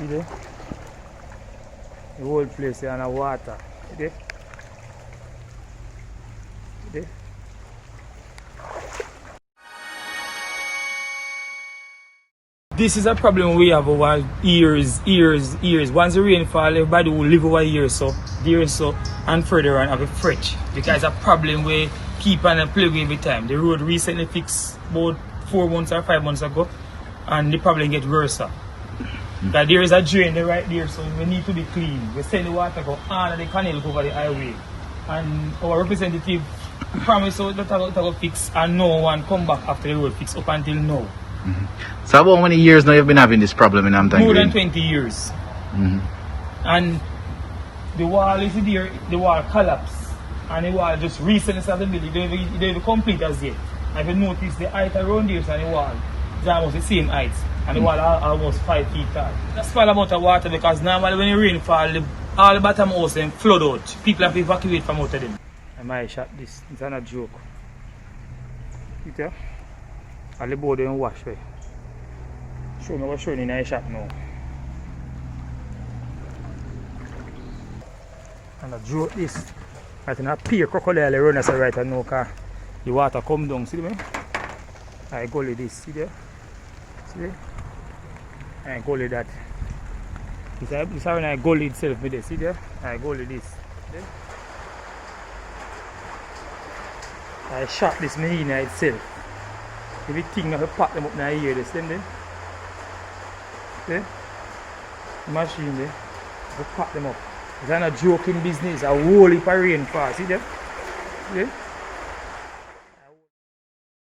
See there? The whole place is under water. See there? See there? This is a problem we have over years. Once the rainfall, everybody will live over years and further on have a fretch. Because it's a problem we keep on plaguing every time. The road recently fixed about 4 months or 5 months ago, and the problem gets worse. That there is a drain right there, so we need to be clean. We send the water go under the canal over the highway. And our representative promised that it will fix, and no one come back after the road fix up until now. Mm-hmm. So how many years now you've been having this problem in Hampton Green? More than 20 years. Mm-hmm. And the wall is there, the wall collapsed, and the wall just recently started building. It don't even complete as yet. If you notice the height around here and the wall is almost the same height, and the wall are almost 5 feet tall. That's a small amount of water, because normally when the rain fall, all the bottom house then flood out. People have to evacuate from out of them. I might shot this, it's not a joke. See there? All the board don't wash right. Show me what's showing in a shop now. And I joke this. I think I pay crocodile run as I right now, because the water come down. See me? I gully this. See there? See there? I gully that. This is when I gully itself with this. See there? I gully this. See? I shot this marina itself. Everything I have packed them up now here, this them there. See? The machine there. I pack them up. It's not a joking business, a whole heap of rainfall. See there? See?